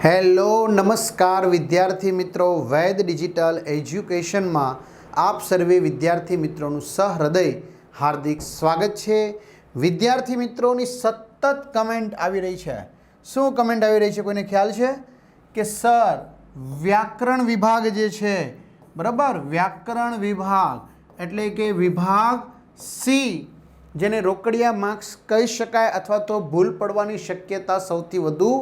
Hello નમસ્કાર વિદ્યાર્થી મિત્રો, વૈદ ડિજિટલ એજ્યુકેશનમાં આપ સર્વે વિદ્યાર્થી મિત્રોનું સહૃદય હાર્દિક સ્વાગત છે। વિદ્યાર્થી મિત્રોની સતત કમેન્ટ આવી રહી છે। શું કમેન્ટ આવી રહી છે, કોઈને ખ્યાલ છે કે સર વ્યાકરણ વિભાગ જે છે, બરાબર, વ્યાકરણ વિભાગ એટલે કે વિભાગ સી, જેને રોકડિયા માર્ક્સ કહી શકાય અથવા તો ભૂલ પડવાની શક્યતા સૌથી વધુ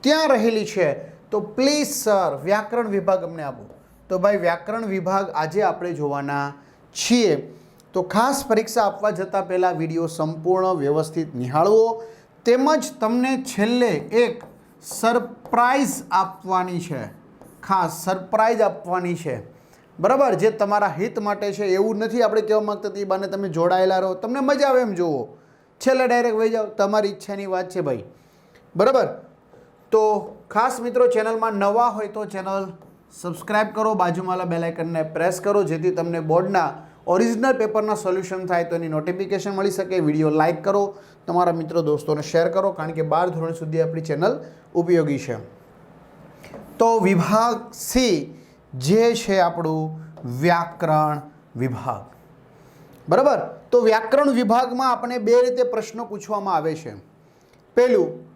ત્યાં રહેલી છે, તો પ્લીઝ સર વ્યાકરણ વિભાગ અમને આપો। તો ભાઈ વ્યાકરણ વિભાગ આજે આપણે જોવાના છીએ। તો ખાસ પરીક્ષા આપવા જતાં પહેલાં વિડીયો સંપૂર્ણ વ્યવસ્થિત નિહાળવો, તેમજ તમને છેલ્લે એક સરપ્રાઈઝ આપવાની છે, ખાસ સરપ્રાઈઝ આપવાની છે, બરાબર, જે તમારા હિત માટે છે। એવું નથી આપણે કહેવા માગતા તે બાને તમે જોડાયેલા રહો, તમને મજા આવે એમ જોવો, છેલ્લે ડાયરેક્ટ વહી જાઓ, તમારી ઈચ્છાની વાત છે ભાઈ, બરાબર। તો ખાસ મિત્રો, ચેનલમાં નવા હોય તો ચેનલ સબસ્ક્રાઈબ કરો, બાજુમાં બેલ આઇકનને પ્રેસ કરો, જેથી તમને બોર્ડના ઓરિજિનલ પેપરના સોલ્યુશન થાય તો એની નોટિફિકેશન મળી શકે। વિડીયો લાઇક કરો, તમારા મિત્રો દોસ્તોને શેર કરો, કારણ કે 12 ધોરણ સુધી આપણી ચેનલ ઉપયોગી છે। તો વિભાગ સી જે છે આપણું વ્યાકરણ વિભાગ, બરાબર। તો વ્યાકરણ વિભાગમાં આપણે બે રીતે પ્રશ્નો પૂછવામાં આવે છે। પહેલું,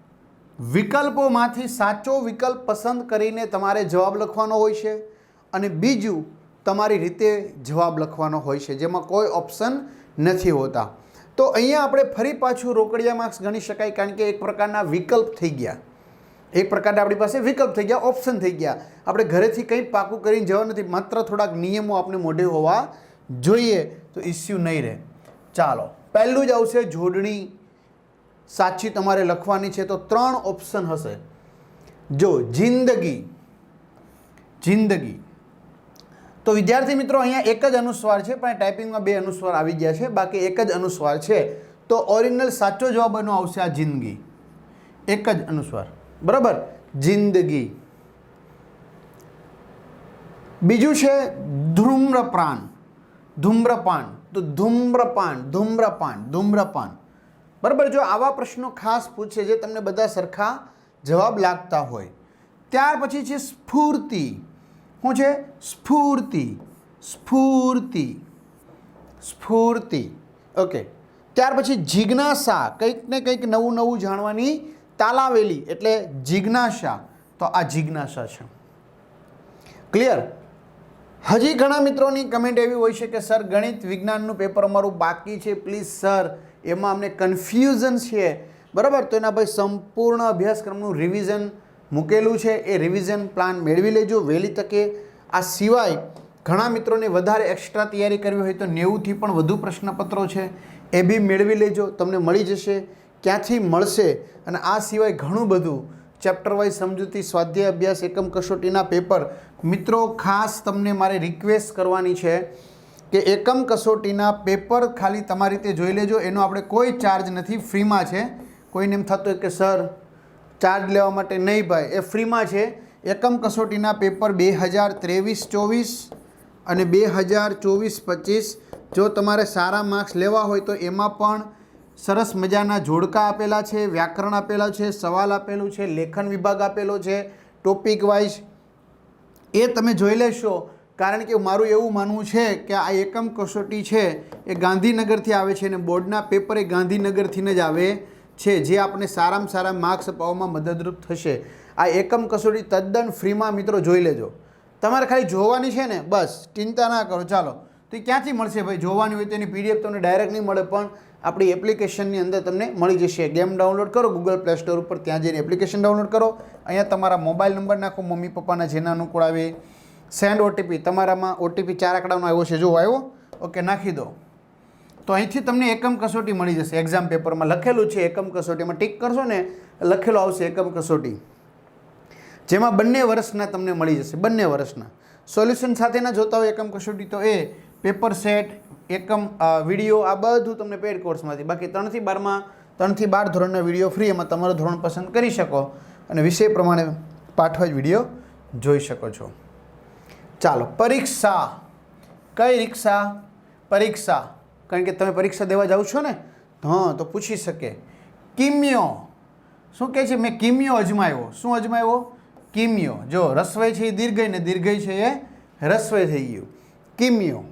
વિકલ્પોમાંથી સાચો વિકલ્પ પસંદ કરીને તમારે જવાબ લખવાનો હોય છે, અને બીજું તમારી રીતે જવાબ લખવાનો હોય છે, જેમાં કોઈ ઓપ્શન નથી હોતા। તો અહીંયા આપણે ફરી પાછું રોકડિયા માર્ક્સ ગણી શકાય, કારણ કે એક પ્રકારના વિકલ્પ થઈ ગયા, એક પ્રકારના આપણી પાસે વિકલ્પ થઈ ગયા, ઓપ્શન થઈ ગયા। આપણે ઘરેથી કંઈ પાકું કરીને જવા નથી, માત્ર થોડાક નિયમો આપણે મોઢે હોવા જોઈએ, તો ઇસ્યુ નહીં રહે। ચાલો, પહેલું જ આવશે જોડણી સાચી તમારે લખવાની છે, તો 3 ઓપ્શન હશે। જો જિંદગી, જિંદગી, તો વિદ્યાર્થી મિત્રો અહીંયા એક જ અનુસ્વાર છે, પણ ટાઈપિંગમાં 2 અનુસ્વાર આવી ગયા છે, બાકી એક જ અનુસ્વાર છે, તો ઓરિજિનલ સાચો જવાબ એનો આવશે આ જિંદગી, એક જ અનુસ્વાર, બરાબર, જિંદગી। બીજું છે ધૂમ્રપાન, ધૂમ્રપાન, તો ધૂમ્રપાન, ધૂમ્રપાન, ધૂમ્રપાન, બરાબર। જો આવા પ્રશ્નો ખાસ પૂછે જે તમને બધા સરખા જવાબ લાગતા હોય। ત્યાર પછી છે સ્ફૂર્તિ, શું છે? સ્ફૂર્તિ, સ્ફૂર્તિ, સ્ફૂર્તિ, ઓકે। ત્યાર પછી જિજ્ઞાસા, કંઈક ને કંઈક નવું નવું જાણવાની તાલાવેલી, એટલે જિજ્ઞાસા, તો આ જિજ્ઞાસા છે, ક્લિયર। હજી ઘણા મિત્રોની કમેન્ટ એવી હોય છે કે સર ગણિત વિજ્ઞાનનું પેપર અમારું બાકી છે, પ્લીઝ સર એમાં અમને કન્ફ્યુઝન છે, બરાબર, તો એના ભાઈ સંપૂર્ણ અભ્યાસક્રમનું રિવિઝન મૂકેલું છે, એ રિવિઝન પ્લાન મેળવી લેજો વહેલી તકે। આ સિવાય ઘણા મિત્રોને વધારે એક્સ્ટ્રા તૈયારી કરવી હોય તો 90થી પણ વધુ પ્રશ્નપત્રો છે, એ બી મેળવી લેજો, તમને મળી જશે। ક્યાંથી મળશે? અને આ સિવાય ઘણું બધું ચેપ્ટર વાઇઝ સમજૂતી, સ્વાધ્યાય અભ્યાસ, એકમ કસોટીના પેપર, મિત્રો ખાસ તમને મારે રિક્વેસ્ટ કરવાની છે કે એકમ કસોટીના પેપર ખાલી તમારી રીતે જોઈ લેજો, એનો આપણે કોઈ ચાર્જ નથી, ફ્રીમાં છે। કોઈને એમ થતું હોય કે સર ચાર્જ લેવા માટે, નહીં ભાઈ, એ ફ્રીમાં છે। એકમ કસોટીના પેપર 2023-24 અને 2024-25, જો તમારે સારા માર્ક્સ લેવા હોય તો એમાં પણ સરસ મજાના જોડકા આપેલા છે, વ્યાકરણ આપેલા છે, સવાલ આપેલું છે, લેખન વિભાગ આપેલો છે, ટોપિક વાઇઝ, એ તમે જોઈ લેશો। કારણ કે મારું એવું માનવું છે કે આ એકમ કસોટી છે એ ગાંધીનગરથી આવે છે, અને બોર્ડના પેપર એ ગાંધીનગરથી જ આવે છે, જે આપણે સારામાં સારા માર્ક્સ અપાવવામાં મદદરૂપ થશે। આ એકમ કસોટી તદ્દન ફ્રીમાં મિત્રો જોઈ લેજો, તમારે ખાલી જોવાની છે ને, બસ, ચિંતા ના કરો। ચાલો, તો એ ક્યાંથી મળશે ભાઈ? જોવાની હોય તો એની PDF તમને ડાયરેક્ટ નહીં મળે, પણ આપણી એપ્લિકેશનની અંદર તમને મળી જશે। ગેમ ડાઉનલોડ કરો ગૂગલ પ્લે સ્ટોર ઉપર, ત્યાં જઈને એપ્લિકેશન ડાઉનલોડ કરો, અહીંયા તમારા મોબાઈલ નંબર નાખો, મમ્મી પપ્પાના જેના અનુકૂળ આવે, સેન્ડ OTP, તમારામાં OTP 4 આંકડાનો આવ્યો છે, જો આવ્યો, ઓકે, નાખી દો, તો અહીંથી તમને એકમ કસોટી મળી જશે। એક્ઝામ પેપરમાં લખેલું છે એકમ કસોટીમાં, ટીક કરશો ને લખેલું આવશે એકમ કસોટી, જેમાં 2 વર્ષના તમને મળી જશે, 2 વર્ષના સોલ્યુશન સાથેના જોતા હોય એકમ કસોટી, તો એ પેપર સેટ, એકમ વિડીયો, આ બધું તમને પેડ કોર્સમાંથી, બાકી 3 થી 12 ધોરણના વિડીયો ફ્રી, એમાં તમારું ધોરણ પસંદ કરી શકો અને વિષય પ્રમાણે પાઠવાજ વિડીયો જોઈ શકો છો। ચાલો, પરીક્ષા, કઈ રીક્ષા? પરીક્ષા, કારણ કે તમે પરીક્ષા દેવા જાઓ છો ને, હા, તો પૂછી શકે। કિમ્યો, શું કહે છે? મેં કિમ્યો અજમાવ્યો, શું અજમાવ્યો? કિમ્યો. જો રસ્વય છે એ દીર્ઘય ને દીર્ઘય છે એ રસ્વય થઈ ગયું, કિમ્યો.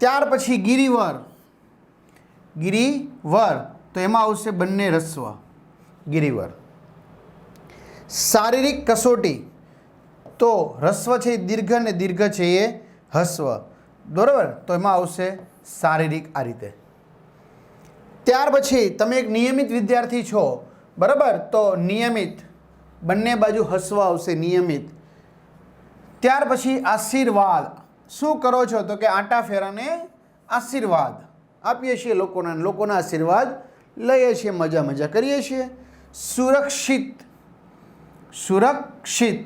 ત્યાર પછી ગિરિવર, ગિરિવર તો એમાં આવશે બંને રસ્વ, ગિરિવર. શારીરિક કસોટી તો રસ્વ છે એ દીર્ઘ ને દીર્ઘ છે એ હસ્વ, બરાબર, તો એમાં આવશે શારીરિક. આ રીતે. ત્યાર પછી તમે એક નિયમિત વિદ્યાર્થી છો, બરાબર, તો નિયમિત બંને બાજુ હસ્વ આવશે, નિયમિત. ત્યાર પછી આશીર્વાદ, શું કરો છો તો કે આંટા ફેરાને આશીર્વાદ આપીએ છીએ લોકોના, લોકોના આશીર્વાદ લઈએ છીએ, મજા મજા કરીએ છીએ. સુરક્ષિત, સુરક્ષિત,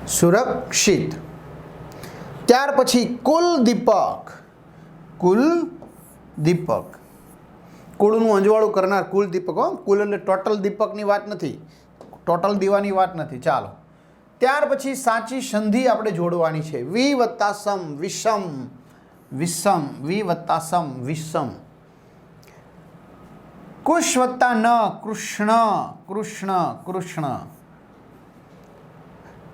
સુરક્ષિત. ત્યાર પછી કુલ દીપક, કુલ દીપક, કુળનું અંજવાળું કરનાર કુલ દીપક. હો, કુલ એટલે ટોટલ દીપકની વાત નથી, ટોટલ દીવાની વાત નથી. ચાલો, ત્યાર પછી સાચી સંધિ આપણે જોડવાની છે. વિ વત્તા સમ, વિષમ, વિષમ, વિ વત્તા સમ, વિષમ. કુશ વત્તા ન, કૃષ્ણ, કૃષ્ણ, કૃષ્ણ.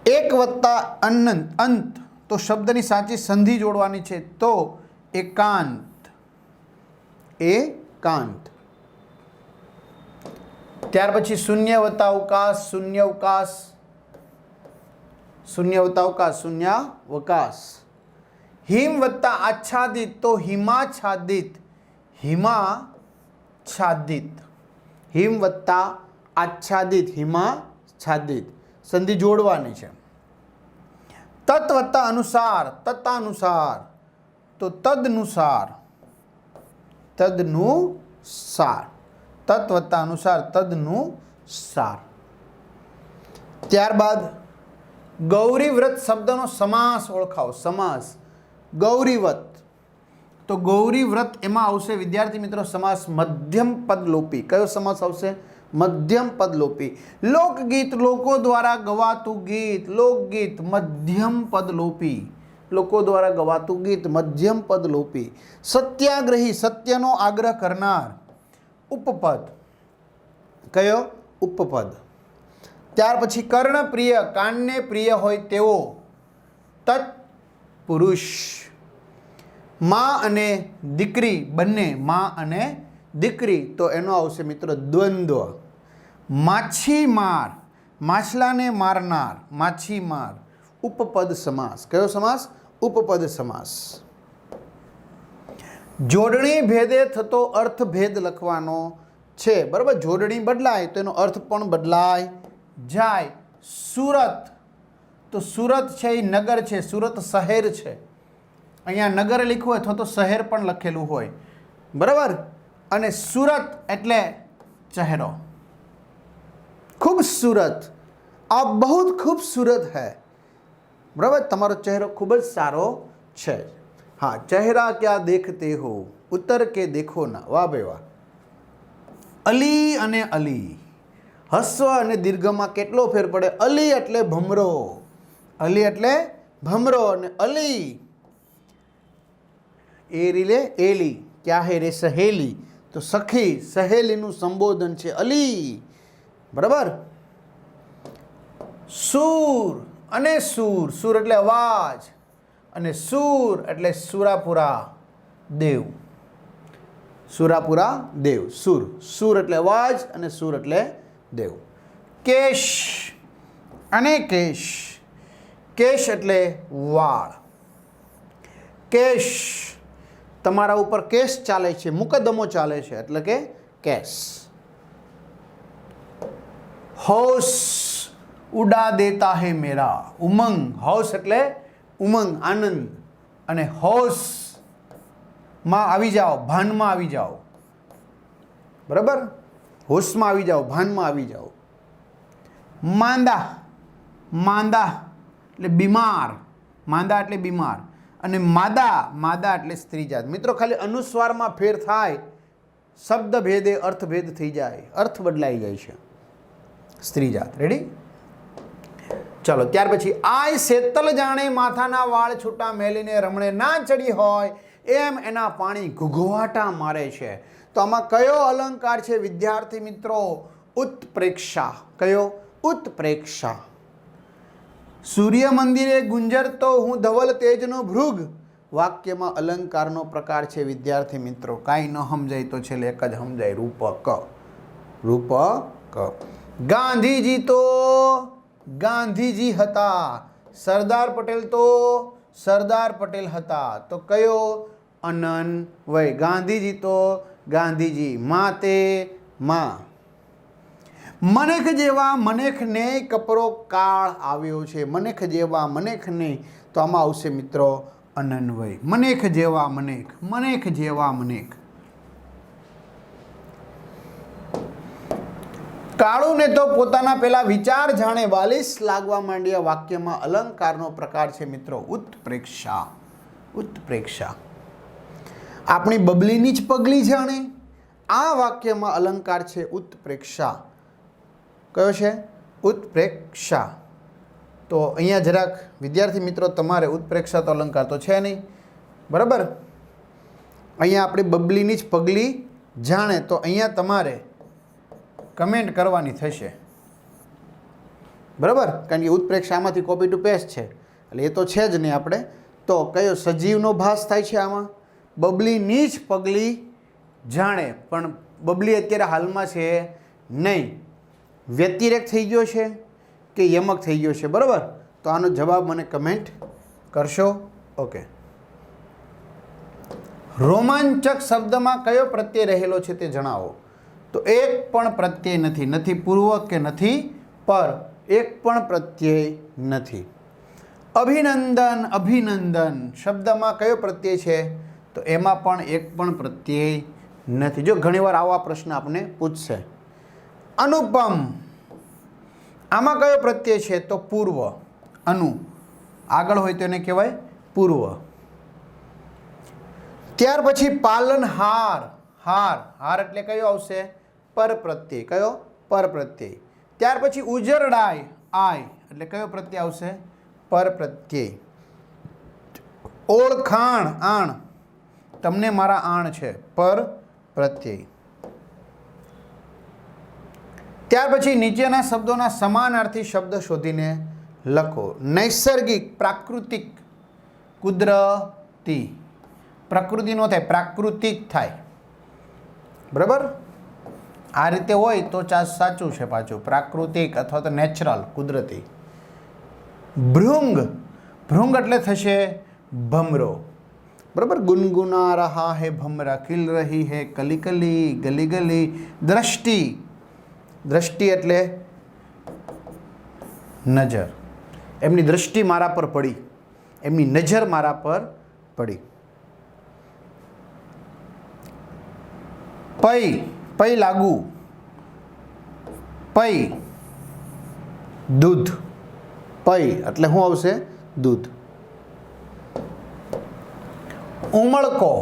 એક વત્તા અનંત, અંત તો શબ્દની સાચી સંધિ જોડવાની છે, તો એકાંત, એકાંત. ત્યાર પછી શૂન્ય વત્તા અવકાશ, શૂન્ય અવકાશ, શૂન્ય વત્તા અવકાશ, શૂન્યાવકાશ. હિમ વત્તા આચ્છાદિત તો હિમાચ્છાદિત, હિમાચ્છાદિત. હિમ વત્તા આચ્છાદિત, હિમાચ્છાદિત. સંધિ જોડવાની છે. તત વત્તા અનુસાર, તત્તાનુસાર તો તદનુસાર, તદનુસાર. તત વત્તા અનુસાર, તદનુસાર. ત્યારબાદ ગૌરીવ્રત શબ્દનો સમાસ ઓળખાવો. સમાસ ગૌરીવ્રત તો ગૌરીવ્રત એમાં આવશે વિદ્યાર્થી મિત્રો સમાસ મધ્યમ પદલોપી. કયો સમાસ આવશે? મધ્યમ પદલોપી. લોકગીત, લોકો દ્વારા ગવાતું ગીત, લોકગીત મધ્યમ પદલોપી, લોકો દ્વારા ગવાતું ગીત મધ્યમ પદલોપી. સત્યાગ્રહી, સત્યનો આગ્રહ કરનાર, ઉપપદ. કયો? ઉપપદ. ત્યાર પછી કર્ણપ્રિય, કાનને પ્રિય હોય તેવો, તત્પુરુષ. માં અને દીકરી બંને, માં અને દીકરી તો એનો આવશે મિત્રો દ્વંદ્વ. માછીમાર, માછલાને મારનાર, માછીમાર, ઉપપદ સમાસ. કયો સમાસ? ઉપપદ સમાસ. જોડણી ભેદે થતો અર્થભેદ લખવાનો છે, બરાબર. જોડણી બદલાય તો એનો અર્થ પણ બદલાય જાય. સુરત તો સુરત છે એ નગર છે, સુરત શહેર છે. અહીંયા નગર લખ્યું હોય અથવા તો શહેર પણ લખેલું હોય, બરાબર. અને સુરત એટલે ચહેરો. ખૂબસૂરત, આ બહુ ખૂબસૂરત હૈ, બરાબર. તમારો ચહેરો ખૂબ જ સારો છે. હા, ચહેરા ક્યાં દેખતે હો, ઉત્તર કે દેખો ના. વાહ ભાઈ વાહ. અલી અને અલી, હસ્વ અને દીર્ઘમાં કેટલો ફેર પડે? અલી એટલે ભમરો, અલી એટલે ભમરો, અને અલી એ રીલે એલી, ક્યાં હે રે સહેલી તો સખી, સહેલીનું સંબોધન છે અલી, બરાબર. સૂર અને સૂર, સૂર એટલે અવાજ, અને સૂર એટલે સુરાપુરા દેવ, સુરાપુરા દેવ. સૂર, સૂર એટલે અવાજ અને સૂર એટલે દેવ. કેશ અને કેશ, કેશ એટલે વાળ. કેશ, તમારા ઉપર કેસ ચાલે છે, મુકદ્દમો ચાલે છે, એટલે કે કેસ. હોશ ઉડા દેતા હે મેરા, ઉમંગ. હોશ એટલે ઉમંગ, આનંદ, અને હોશ માં આવી જાઓ, ભાનમાં આવી જાઓ, બરાબર. હોશમાં આવી જાઓ, ભાનમાં આવી જાઓ. માંદા, માંદા એટલે બીમાર, માંદા એટલે બીમાર. અને માદા, માદા એટલે સ્ત્રીજાત. મિત્રો ખાલી અનુસ્વારમાં ફેર થાય, શબ્દ ભેદે અર્થભેદ થઈ જાય, અર્થ બદલાઈ જાય છે. સ્ત્રીજાત. રેડી? ચાલો, ત્યાર પછી આય શેતલ જાણે માથાના વાળ છૂટા મેલીને રમણે ના ચડી હોય એમ એના પાણી ઘૂઘવાટા મારે છે. તો આમાં કયો અલંકાર છે વિદ્યાર્થી મિત્રો? ઉત્પ્રેક્ષા. કયો? ઉત્પ્રેક્ષા. સૂર્ય મંદિરે ગુંજરતો હું ધવલ તેજનો ભૃગ વાક્યમાં અલંકારનો પ્રકાર છે વિદ્યાર્થી મિત્રો. કાંઈ ન સમજાય તો છેલ્લે એક જ સમજાય, રૂપક. રૂપક. ગાંધીજી તો ગાંધીજી હતા, સરદાર પટેલ તો સરદાર પટેલ હતા. તો કયો? અનન્વય. ગાંધીજી તો ગાંધીજી, માં તે માં. મનેખ જેવા મનેખને કપરો કાળ આવ્યો છે. મનેખ જેવા મનેખને, તો આમાં આવશે મિત્રો અનન્વય. મનેખ જેવા મનેખ, મનેખ જેવા મનેખ. કાળુને તો પોતાના પેલા વિચાર જાણે વાલીસ લાગવા માંડ્યા વાક્યમાં અલંકારનો પ્રકાર છે મિત્રો ઉત્પ્રેક્ષા. ઉત્પ્રેક્ષા. આપણી બબલીની જ પગલી જાણે, આ વાક્યમાં અલંકાર છે ઉત્પ્રેક્ષા. કયો છે? ઉત્પ્રેક્ષા. તો અહીંયા જરાક વિદ્યાર્થી મિત્રો તમારે ઉત્પ્રેક્ષા તો અલંકાર તો છે નહીં, બરાબર. અહીંયા આપણી બબલીની જ પગલી જાણે, તો અહીંયા તમારે કમેન્ટ કરવાની થશે, બરાબર. કારણ કે ઉત્પ્રેક્ષામાંથી કોપી ટુ પેસ્ટ છે એટલે એ તો છે જ નહીં આપણે. તો કયો સજીવનો ભાસ થાય છે આમાં? બબલીની જ પગલી જાણે, પણ બબલી અત્યારે હાલમાં છે નહીં. વ્યતિરેક થઈ ગયો છે કે યમક થઈ ગયો છે, બરાબર. તો આનો જવાબ મને કમેન્ટ કરશો. ઓકે. રોમાંચક શબ્દમાં કયો પ્રત્યય રહેલો છે તે જણાવો. તો એક પણ પ્રત્યય નથી, નથી પૂર્વ કે નથી પર, એક પણ પ્રત્યય નથી. અભિનંદન. અભિનંદન શબ્દમાં કયો પ્રત્યય છે? તો એમાં પણ એક પણ પ્રત્યય નથી. જો ઘણીવાર આવા પ્રશ્ન આપણે પૂછશે. અનુપમ, આમાં કયો પ્રત્યય છે? તો પૂર્વ. અનુ આગળ હોય તો એને કહેવાય પૂર્વ. ત્યાર પછી પાલનહાર. હાર. હાર એટલે કયો આવશે? પર પ્રત્યય. કયો? પર પ્રત્યય. ત્યાર પછી ઉજરડાય. આય એટલે કયો પ્રત્યય આવશે? પર પ્રત્યય. ઓળખાણ. આણ. તમને મારા આણ છે, પર પ્રત્યય. ત્યાર પછી નીચેના શબ્દોના સમાનાર્થી શબ્દ શોધીને લખો. નૈસર્ગિક, પ્રાકૃતિક, કુદરતી. પ્રકૃતિ નો થાય, પ્રાકૃતિક થાય, બરાબર. આ રીતે હોય તો સાચું છે પાછું. પ્રાકૃતિક અથવા તો નેચરલ, કુદરતી. ભૃંગ. ભૃંગ એટલે થશે ભમરો, બરાબર. ગુનગુના રહા હે ભમરા, ખિલ રહી હે કલી કલી, ગલી ગલી. દ્રષ્ટિ. દ્રષ્ટિ એટલે નજર. એમની દ્રષ્ટિ મારા પર પડી, એમની નજર મારા પર પડી. પૈ. પૈ લાગુ. પૈ દૂધ. પૈ એટલે શું આવશે? દૂધ. ઉમળકો.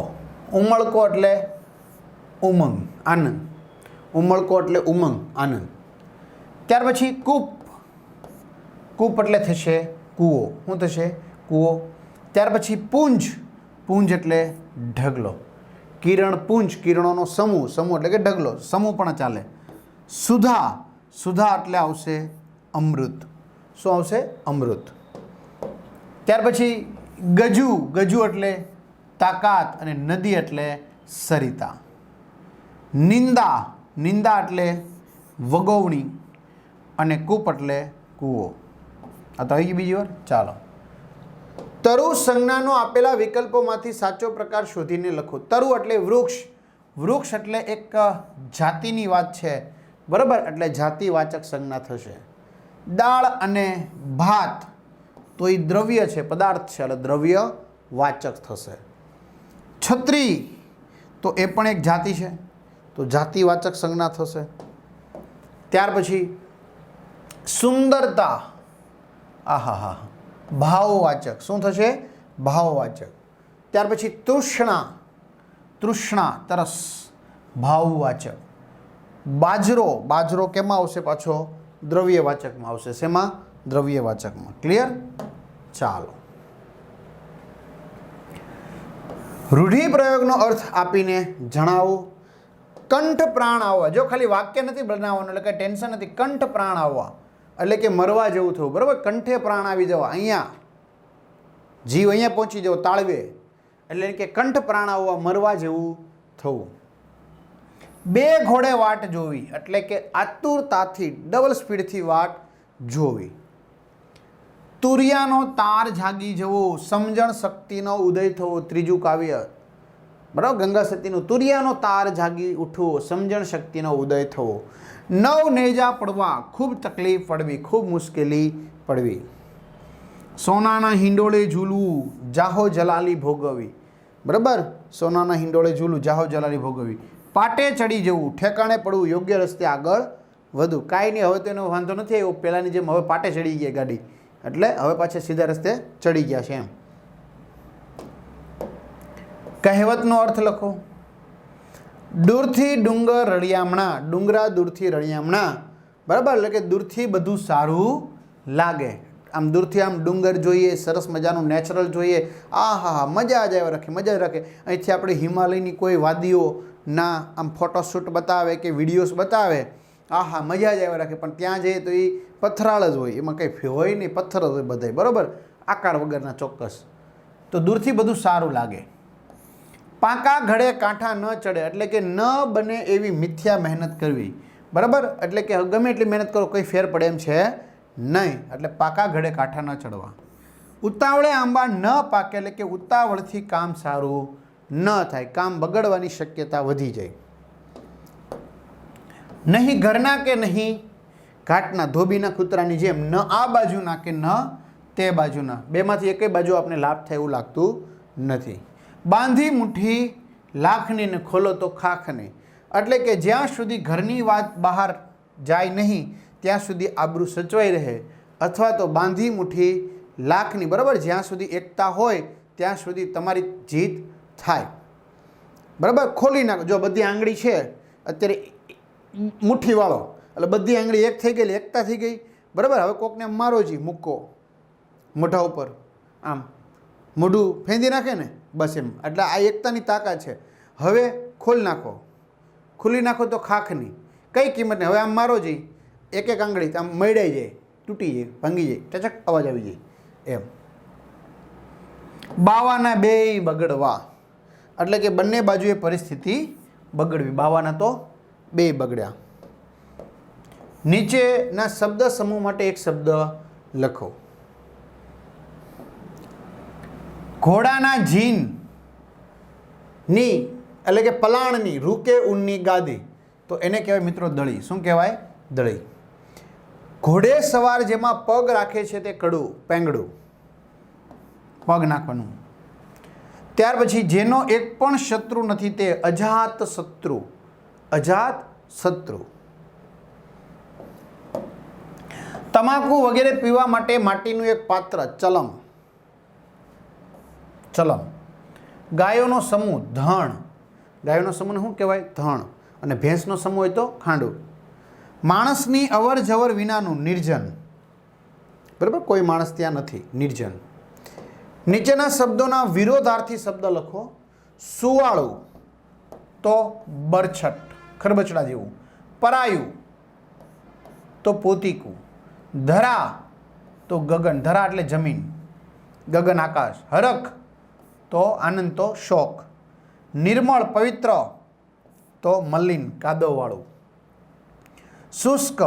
ઉમળકો એટલે ઉમંગ, આનંદ. ઉમળકો એટલે ઉમંગ, આનંદ. ત્યાર પછી કૂપ. કૂપ એટલે થશે કૂવો. શું થશે? કૂવો. ત્યાર પછી પુંજ. પુંજ એટલે ઢગલો. કિરણ પુંજ, કિરણોનો સમૂહ. સમૂહ એટલે કે ઢગલો, સમૂહ પણ ચાલે. સુધા. સુધા એટલે આવશે અમૃત. શું આવશે? અમૃત. ત્યાર પછી ગજુ. ગજુ એટલે તાકાત અને નદી એટલે સરિતા. નિંદા. નિંદા એટલે વગોવણી અને કૂપ એટલે કૂવો. આ તો આવી ગઈ બીજી વાર. ચાલો. તરુ સંજ્ઞાનો આપેલા વિકલ્પોમાંથી સાચો પ્રકાર શોધીને લખો. તરુ એટલે વૃક્ષ. વૃક્ષ એટલે એક જાતિની વાત છે, બરાબર. એટલે જાતિવાચક સંજ્ઞા થશે. દાળ અને ભાત તો એ દ્રવ્ય છે, પદાર્થ છે, એટલે દ્રવ્ય વાચક થશે. છત્રી તો એ પણ એક જાતિ છે, તો જાતિવાચક સંજ્ઞા થશે. ત્યાર પછી સુંદરતા. આહા હા, ભાવવાચક. શું થશે? ભાવવાચક. ત્યાર પછી તૃષ્ણા. તૃષ્ણા તરસ, ભાવવાચક. બાજરો. બાજરો કેમાં આવશે પાછો? દ્રવ્યવાચકમાં આવશે. શેમાં? દ્રવ્યવાચકમાં. ક્લિયર? ચાલો. રૂઢિપ્રયોગનો અર્થ આપીને જણાવો. કંઠ પ્રાણ આવવા, જો ખાલી વાક્ય નથી બનાવવાનું એટલે કંઈ ટેન્શન નથી. કંઠ પ્રાણ આવવા એટલે કે મરવા જેવું થવું, બરાબર. કંઠે પ્રાણ આવી જવા, અહીંયા જીવ અહીંયા પહોંચી જવો તાળવે, એટલે કે કંઠ પ્રાણ આવવા, મરવા જેવું થવું. બે ઘોડે વાટ જોવી એટલે કે આતુરતાથી ડબલ સ્પીડથી વાટ જોવી. તુરિયાનો તાર જાગી જવો, સમજણ શક્તિનો ઉદય થવો, ત્રીજું કાવ્ય, બરાબર. ગંગા સતીનું તુરિયાનો તાર જાગી ઉઠવો, સમજણ શક્તિનો ઉદય થવો. નવ નેજા પડવા, ખૂબ તકલીફ પડવી, ખૂબ મુશ્કેલી પડવી. સોનાના હિંડોળે ઝૂલવું, જાહો જલાલી ભોગવવી, બરાબર. સોનાના હિંડોળે ઝૂલવું, જાહો જલાલી ભોગવવી. પાટે ચડી જવું, ઠેકાણે પડવું, યોગ્ય રસ્તે આગળ વધવું. કાંઈ નહીં, હવે તો એનો વાંધો નથી આવ્યો પહેલાંની જેમ. હવે પાટે ચડી ગઈ ગાડી, એટલે હવે પાછા સીધા રસ્તે ચડી ગયા છે એમ. કહેવતનો અર્થ લખો. દૂરથી ડુંગર રળિયામણા, ડુંગરા દૂરથી રળિયામણા, બરાબર. એટલે કે દૂરથી બધું સારું લાગે. આમ દૂરથી આમ ડુંગર જોઈએ, સરસ મજાનું નેચરલ જોઈએ, આ હા મજા જ આવે રાખે, મજા જ રાખે. અહીંથી આપણે હિમાલયની કોઈ વાદીઓના આમ ફોટોશૂટ બતાવે કે વિડીયોઝ બતાવે, આ હા મજા જ આવે રાખે. પણ ત્યાં જઈએ તો એ પથરાળ જ હોય, એમાં કંઈ હોય નહીં, પથ્થર જ હોય બધાય, બરાબર, આકાર વગરના ચોક્કસ. તો દૂરથી બધું સારું લાગે. પાકા ઘડે કાંઠા ન ચડે એટલે કે ન બને એવી મિથ્યા મહેનત કરવી, બરાબર. એટલે કે ગમે એટલી મહેનત કરો કોઈ ફેર પડે એમ છે નહીં, એટલે પાકા ઘડે કાંઠા ન ચડવા. ઉતાવળે આંબા ન પાકે એટલે કે ઉતાવળથી કામ સારું ન થાય, કામ બગડવાની શક્યતા વધી જાય. નહીં ઘરના કે નહીં ઘાટના, ધોબીના કૂતરાની જેમ ન આ બાજુના કે ન તે બાજુના, બેમાંથી એકેય બાજુ આપણે લાભ થાય એવું લાગતું નથી. બાંધી મુઠ્ઠી લાખની ને ખોલો તો ખાખની, એટલે કે જ્યાં સુધી ઘરની વાત બહાર જાય નહીં ત્યાં સુધી આબરૂ સચવાઈ રહે, અથવા તો બાંધી મુઠ્ઠી લાખની, બરાબર. જ્યાં સુધી એકતા હોય ત્યાં સુધી તમારી જીત થાય, બરાબર. ખોલી નાખો. જો બધી આંગળી છે અત્યારે મુઠ્ઠીવાળો, એટલે બધી આંગળી એક થઈ ગઈ, એકતા થઈ ગઈ, બરાબર. હવે કોકને મારો જી મૂકો મોઢા ઉપર, આમ મોઢું ફેંદી નાખે ને, બસ એમ. એટલે આ એકતાની તાકાત છે. હવે ખોલી નાખો, ખુલ્લી નાખો તો ખાખની, કઈ કિંમત નહીં. હવે આમ મારો જઈ, એક એક આંગળી આમ મળી જાય, તૂટી જાય, ભાંગી જાય, ટચક અવાજ આવી જાય એમ. બાવાના બેય બગડવા એટલે કે બંને બાજુએ પરિસ્થિતિ બગડવી. બાવાના તો બેય બગડ્યા. નીચેના શબ્દ સમૂહ માટે એક શબ્દ લખો. ઘોડાના જીન ની એટલે કે પલાણની, રૂકે ઊનની ગાદી, તો એને કહેવાય મિત્રો દળી. શું કહેવાય? દળી. ઘોડે સવાર જેમાં પગ રાખે છે તે કડું, પેંગડું, પગ નાખવાનું. ત્યાર પછી જેનો એક પણ શત્રુ નથી તે અજાત શત્રુ, અજાત શત્રુ. તમાકુ વગેરે પીવા માટે માટીનું એક પાત્ર, ચલમ, ચલમ. ગાયોનો સમૂહ, ધણ, ગાયોનો સમૂહને શું કહેવાય? ધણ. અને ભેંસનો સમૂહ હોય તો ખાંડું. માણસની અવર જવર વિનાનું, નિર્જન, બરાબર. કોઈ માણસ ત્યાં નથી, નિર્જન. નીચેના શબ્દોના વિરોધાર્થી શબ્દ લખો. સુવાળું તો બરછટ, ખરબચડા જેવું. પરાયું તો પોતીકું. ધરા તો ગગન, ધરા એટલે જમીન, ગગન આકાશ. હરખ તો આનંદ, તો શોક. નિર્મળ પવિત્ર તો મલિન, કાદવવાળું. શુષ્ક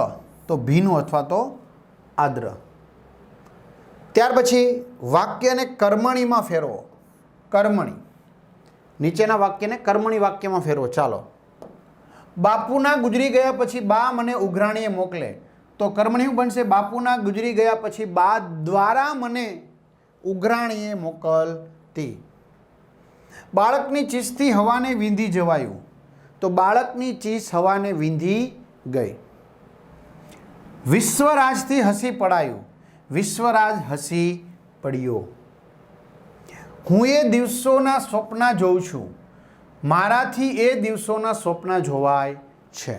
તો ભીનું અથવા તો આદ્ર. ત્યાર પછી વાક્યને કર્મણીમાં ફેરવો. કર્મણી, નીચેના વાક્યને કર્મણી વાક્યમાં ફેરવો. ચાલો. બાપુના ગુજરી ગયા પછી બા મને ઉઘરાણીએ મોકલે, તો કર્મણી શું બનશે? બાપુના ગુજરી ગયા પછી બા દ્વારા મને ઉઘરાણીએ મોકલતી. બાળકની ચીસથી હવાને વીંધી જવાયું, તો બાળકની ચીસ હવાને વીંધી ગઈ. વિશ્વરાજથી હસી પડાયું, વિશ્વરાજ હસી પડ્યો. હું એ દિવસોના સ્વપ્ન જોઉં છું, મારાથી એ દિવસોના સ્વપ્ન જોવાય છે.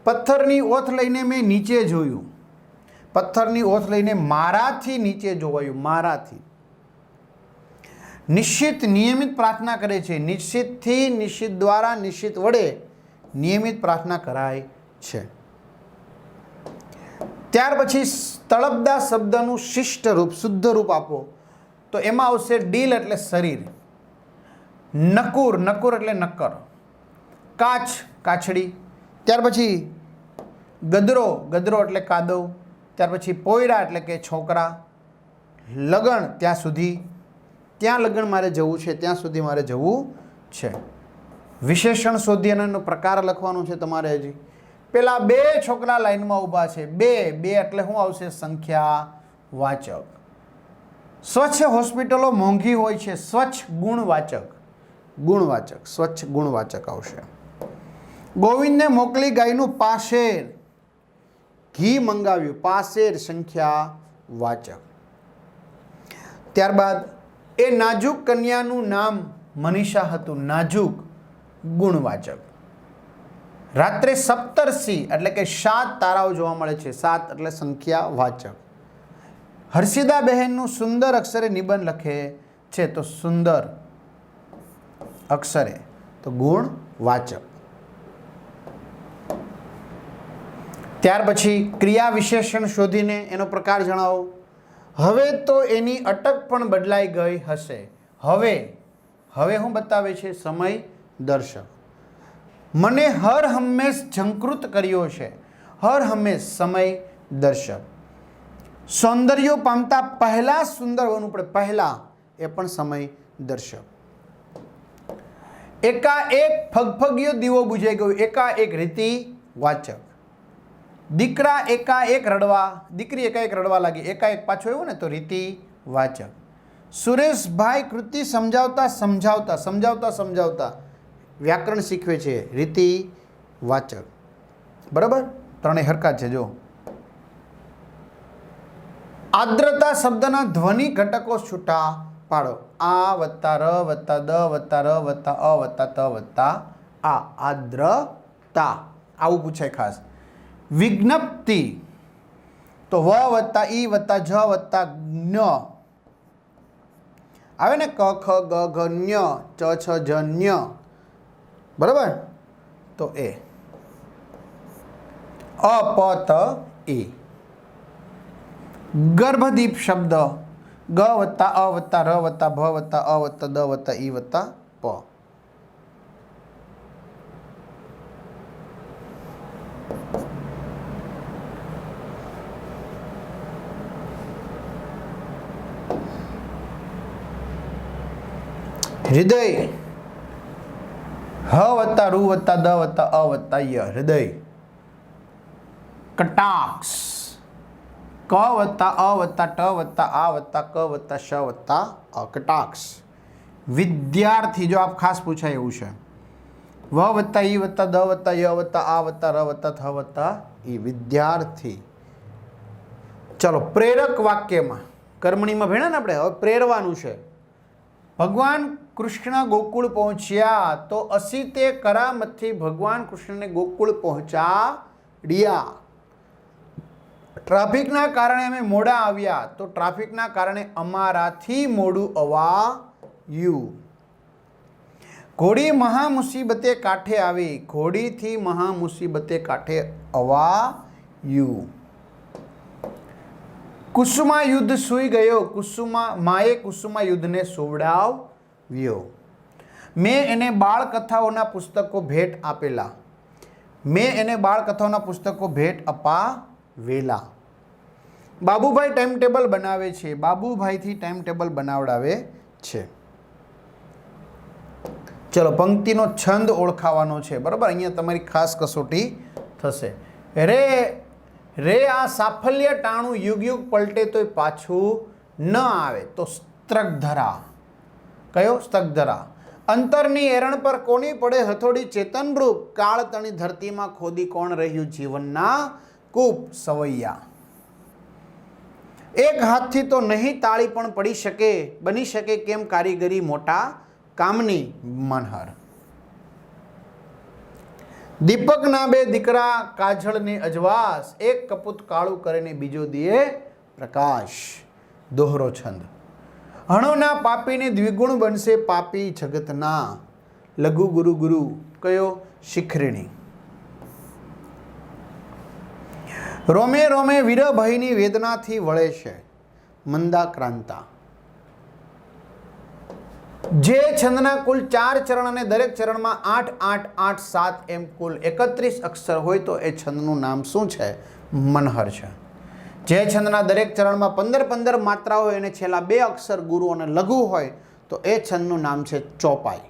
પથ્થરની ઓથ લઈને મેં નીચે જોયું, પથ્થરની ઓથ લઈને મારાથી નીચે જોવાયું, મારાથી. નિશ્ચિત નિયમિત પ્રાર્થના કરે છે, નિશ્ચિતથી, નિશ્ચિત દ્વારા, નિશ્ચિત વડે નિયમિત પ્રાર્થના કરાય છે. ત્યાર પછી તળપદા શબ્દનું શિષ્ટ રૂપ, શુદ્ધ રૂપ આપો તો એમાં આવશે ડીલ એટલે શરીર, નકુર, નકુર એટલે નક્કર, કાચ, કાછડી. ત્યાર પછી ગદરો, ગદરો એટલે કાદવ. ત્યાર પછી પોયરા એટલે કે છોકરા. લગન, ત્યાં સુધી, ત્યાં લગન મારે જવું છે, ત્યાં સુધી મારે જવું છે. વિશેષણ શોધી અને એનો પ્રકાર લખવાનું છે તમારે. હજી પેલા 2 છોકરા લાઈનમાં ઊભા છે, 2 એટલે શું આવશે? સંખ્યા વાચક. સ્વચ્છ હોસ્પિટલો મોંઘી હોય છે, સ્વચ્છ ગુણવાચક, ગુણવાચક, સ્વચ્છ ગુણવાચક આવશે. ગોવિંદને મોકલી ગાયનું પાશેર, ઘી મંગાવ્યું, પાશેર સંખ્યા વાચક. ત્યારબાદ એ નાજુક કન્યાનું નામ મનીષા હતું, નાજુક ગુણવાચક. રાત્રે સપ્તર્ષિ એટલે કે 7 તારાઓ જોવા મળે છે, 7 એટલે સંખ્યા વાચક. હર્ષિદા બહેનનું સુંદર અક્ષરે નિબંધ લખે છે તો સુંદર અક્ષરે તો ગુણવાચક. ત્યાર પછી ક્રિયા વિશેષણ શોધીને એનો પ્રકાર જણાવો. હવે તો એની અટક પણ બદલાઈ ગઈ હશે. હવે, હવે હું બતાવે છે? સમય દર્શક. મને હર હંમેશ ઝંકૃત કર્યો છે, હર હંમેશ સમય દર્શક. સૌંદર્ય પામતા પહેલા સુંદર બનવું પડે, પહેલા, એ પણ સમય દર્શક. એકાએક ફગફગીયો દીવો બુજાઈ ગયો, એકાએક રીતિ વાચક. દીકરા એકાએક રડવા, દીકરી એકાએક રડવા લાગી, એકાએક પાછો એવું ને તો રીતિ વાચક. સુરેશભાઈ કૃતિ સમજાવતા સમજાવતા, સમજાવતા સમજાવતા વ્યાકરણ શીખવે છે, રીતિ વાચક. બરાબર, ત્રણેય હરખા છે. જો આદ્રતા શબ્દના ધ્વનિ ઘટકો છૂટા પાડો. આ વત્તા ર વત્તા દ વત્તા ર વત્તા અ વત્તા ત વત્તા આ, આદ્રતા, આવું પૂછાય ખાસ. વિજ્ઞપ્તિ તો વ વત્તા ઈ વત્તા જ વત્તા જ્ઞ આવે ને, ક ખ ગ ઘ ન્ય, ચ છ જ ન્ય. બરાબર, તો એ અ પ ત ઈ. ગર્ભદીપ શબ્દ ગ વત્તા અ વત્તા ર વત્તા ભ વત્તા અ વત્તા દ વત્તા ઈ વત્તા પ. હૃદય હ વત્તા રૂ વત્તા દ વત્તા અ વત્તા ય, હૃદય. કટાક્ષ ક વત્તા અ વત્તા ટ વત્તા આ વત્તા ક વત્તા શ વત્તા અ, કટાક્ષ. વિદ્યાર્થી, જો આપ ખાસ પૂછાય એવું છે, વ વત્તા ઈ વત્તા દ વત્તા ય વત્તા આ વત્તા ર વત્તા થ વત્તા ઈ, વિદ્યાર્થી. ચલો, પ્રેરક વાક્યમાં કર્મણીમાં ભણ્યા ને આપણે, હવે પ્રેરવાનું છે. ભગવાન કૃષ્ણ ગોકુળ પહોંચ્યા તો અસીતે કરામતથી ભગવાન કૃષ્ણને ગોકુળ પહોંચાડ્યા. ટ્રાફિકના કારણે અમે મોડા આવ્યા તો ટ્રાફિકના કારણે અમારાથી મોડું અવાયું. ઘોડી મહા મુસીબતે કાંઠે આવી, ઘોડીથી મહા મુસીબતે કાંઠે અવાયું. કુસુમા યુદ્ધ સૂઈ ગયો, કુસુમા માએ કુસુમા યુદ્ધને સુવડાવ્યો. મેં એને બાળકથાઓના પુસ્તકો ભેટ આપેલા, મેં એને બાળકથાઓના પુસ્તકો ભેટ અપાવેલા. બાબુભાઈ ટાઈમ ટેબલ બનાવે છે, બાબુભાઈથી ટાઈમ ટેબલ બનાવડાવે છે. ચલો, પંક્તિનો છંદ ઓળખાવાનો છે. બરાબર, અહીંયા તમારી ખાસ કસોટી થશે. રે રે આ સાફલ્ય ટાણું યુગ યુગ પલટે તોય પાછું ન આવે તો સ્ત્રગધરા. કયો? સ્ત્રગધરા. અંતરની એરણ પર કોની પડે હથોડી ચેતનરૂપ, કાળ તણી ધરતીમાં ખોદી કોણ રહ્યું જીવનના કૂપ સવૈયા. એક હાથથી તો નહીં તાળી પણ પડી શકે, બની શકે કેમ કારીગરી મોટા કામની મનહર. દીપકના 2 દીકરા કાજળને અજવાસ, એક કપૂત કાળું કરે ને બીજો દિયે પ્રકાશ. દોહરો છંદ. હણોના પાપીને દ્વિગુણ બનશે પાપી જગતના, લઘુ ગુરુ ગુરુ. કયો? શિખરિણી. રોમે રોમે વીરભયની વેદનાથી વળે છે મંદાક્રાંતા. જે છંદના કુલ 4 ચરણ અને દરેક ચરણમાં 8 8 8 7 એમ કુલ 31 અક્ષર હોય તો એ છંદનું નામ શું છે? મનહર છે. જે છંદના દરેક ચરણમાં 15 15 માત્રા હોય અને છેલ્લા 2 અક્ષર ગુરુ અને લઘુ હોય તો એ છંદનું નામ છે ચોપાઈ.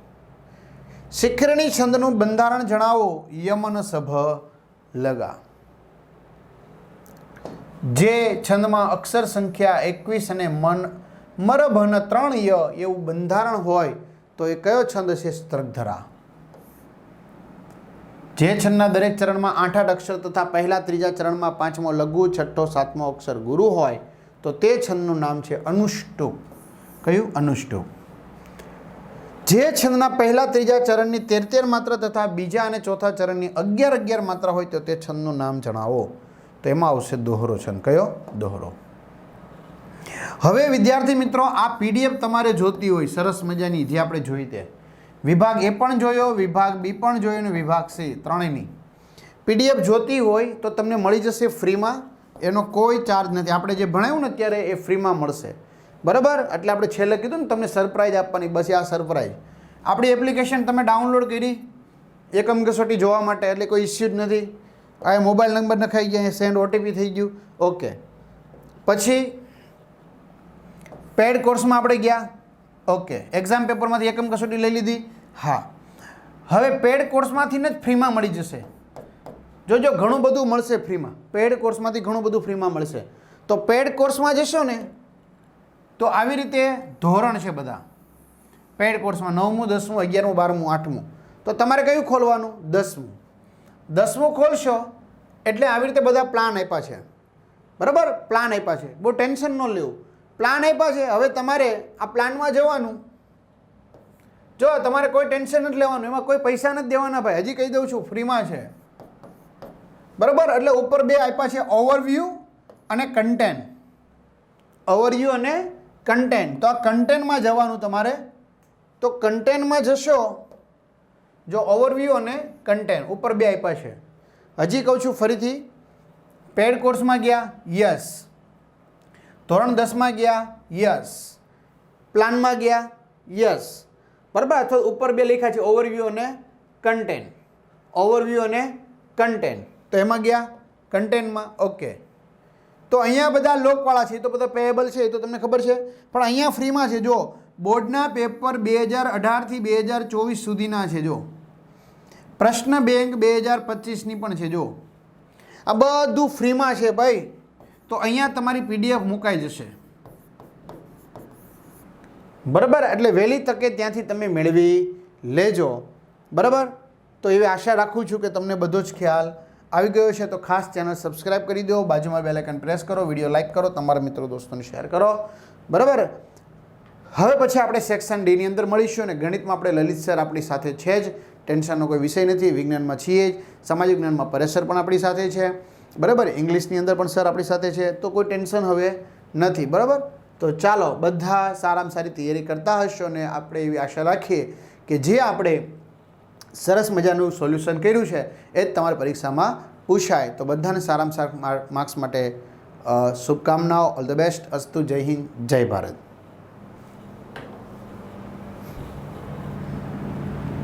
શિખરણી છંદનું બંધારણ જણાવો. યમન સભ લગા. જે છંદમાં અક્ષર સંખ્યા 21 અને મરભન 3 ય એવું બંધારણ હોય તો એ કયો છંદ છે? સ્ત્રગધરા. જે છંદના દરેક ચરણમાં 8 8 અક્ષર તથા પહેલા ત્રીજા ચરણમાં 5મો લઘુ, 6ઠ્ઠો 7મો અક્ષર ગુરુ હોય તો તે છંદનું નામ છે અનુષ્ટુપ. કયું? અનુષ્ટુપ. જે છંદના પહેલા ત્રીજા ચરણની 13 માત્રા તથા બીજા અને ચોથા ચરણની 11 11 માત્રા હોય તો તે છંદનું નામ જણાવો. તો એમાં આવશે દોહરો છંદ. કયો? દોહરો. હવે વિદ્યાર્થી મિત્રો, આ પીડીએફ તમારે જોતી હોય સરસ મજાની, જે આપણે જોઈ તે વિભાગ એ પણ જોયો, વિભાગ બી પણ જોયો અને વિભાગ સી ત્રણેયની પીડીએફ જોતી હોય તો તમને મળી જશે ફ્રીમાં. એનો કોઈ ચાર્જ નથી. આપણે જે ભણાવ્યું ને અત્યારે એ ફ્રીમાં મળશે. બરાબર? એટલે આપણે છેલ્લે કીધું ને તમને સરપ્રાઈઝ આપવાની, બસ આ સરપ્રાઈઝ. આપણી એપ્લિકેશન તમે ડાઉનલોડ કરી એકમ કસોટી જોવા માટે, એટલે કોઈ ઇસ્યુ જ નથી. આ મોબાઈલ નંબર નખાઈ ગયા, સેન્ડ ઓટીપી થઈ ગયું. ઓકે. પછી પેડ કોર્સમાં આપણે ગયા. ઓકે. એક્ઝામ પેપરમાંથી એકમ કસોટી લઈ લીધી. હા, હવે પેડ કોર્સમાંથી જ ફ્રીમાં મળી જશે. જોજો, ઘણું બધું મળશે ફ્રીમાં. પેડ કોર્સમાંથી ઘણું બધું ફ્રીમાં મળશે. તો પેડ કોર્સમાં જશો ને તો આવી રીતે ધોરણ છે બધા. પેડ કોર્સમાં 9મું 10મું 11મું 12મું 8મું. તો તમારે કયું ખોલવાનું? 10મું. 10મું ખોલશો એટલે આવી રીતે બધા પ્લાન આપ્યા છે. બરાબર? પ્લાન આપ્યા છે. બહુ ટેન્શન ન લેવું. પ્લાન આપ્યા છે. હવે તમારે આ પ્લાનમાં જવાનું. જો તમારે કોઈ ટેન્શન નથી લેવાનું, એમાં કોઈ પૈસા નથી દેવાના ભાઈ. હજી કહી દઉં છું, ફ્રીમાં છે. બરાબર? એટલે ઉપર 2 આપ્યા છે, ઓવરવ્યૂ અને કન્ટેન્ટ. ઓવરવ્યૂ અને કન્ટેન્ટ. તો આ કન્ટેન્ટમાં જવાનું તમારે. તો કન્ટેન્ટમાં જશો. જો ઓવરવ્યૂ અને કન્ટેન્ટ ઉપર 2 આપ્યા છે. હજી કહું છું ફરીથી, પેડ કોર્સમાં ગયા, યસ. ધોરણ 10માં ગયા, યસ. પ્લાનમાં ગયા, યસ. બરાબર? અથવા ઉપર 2 લખ્યા છે, ઓવરવ્યૂ અને કન્ટેન્ટ. ઓવરવ્યૂ અને કન્ટેન્ટ. તો એમાં ગયા કન્ટેન્ટમાં. ઓકે. તો અહીંયા બધા લોકવાળા છે, તો બધા પેએબલ છે, એ તો તમને ખબર છે. પણ અહીંયા ફ્રીમાં છે. જો બોર્ડના પેપર 2018થી 2024 સુધીના છે. જો પ્રશ્ન બેંક 2025ની પણ છે. જો આ બધું ફ્રીમાં છે ભાઈ. તો અહીંયા તમારી પીડીએફ મુકાઈ જશે. બરાબર? એટલે વહેલી તકે ત્યાંથી તમે મેળવી લેજો. બરાબર? તો એવી આશા રાખું છું કે તમને બધો જ ખ્યાલ આવી ગયો છે. તો ખાસ ચેનલ સબસ્ક્રાઈબ કરી દો, બાજુમાં બેલ આઇકન પ્રેસ કરો, વિડીયો લાઇક કરો, તમારા મિત્રો દોસ્તોને શેર કરો. બરાબર? હવે પછી આપણે સેક્શન ડીની અંદર મળીશું. અને ગણિતમાં આપણે લલિત સર આપણી સાથે છે જ, ટેન્શનનો કોઈ વિષય નથી. વિજ્ઞાનમાં છીએ જ, સામાજિક જ્ઞાનમાં પરેશ સર પણ આપણી સાથે છે. બરાબર? ઇંગ્લિશની અંદર પણ સર આપણી સાથે છે. તો કોઈ ટેન્શન હવે નથી. બરાબર? તો ચાલો, બધા સારામાં સારી તૈયારી કરતા હશો ને આપણે એવી આશા રાખીએ કે જે આપણે સરસ મજાનું સોલ્યુશન કર્યું છે એ જ તમારી પરીક્ષામાં પૂછાય. તો બધાને સારામાં સારા માર્ક્સ માટે શુભકામનાઓ. All the best. અસ્તુ. જય હિન્દ, જય ભારત.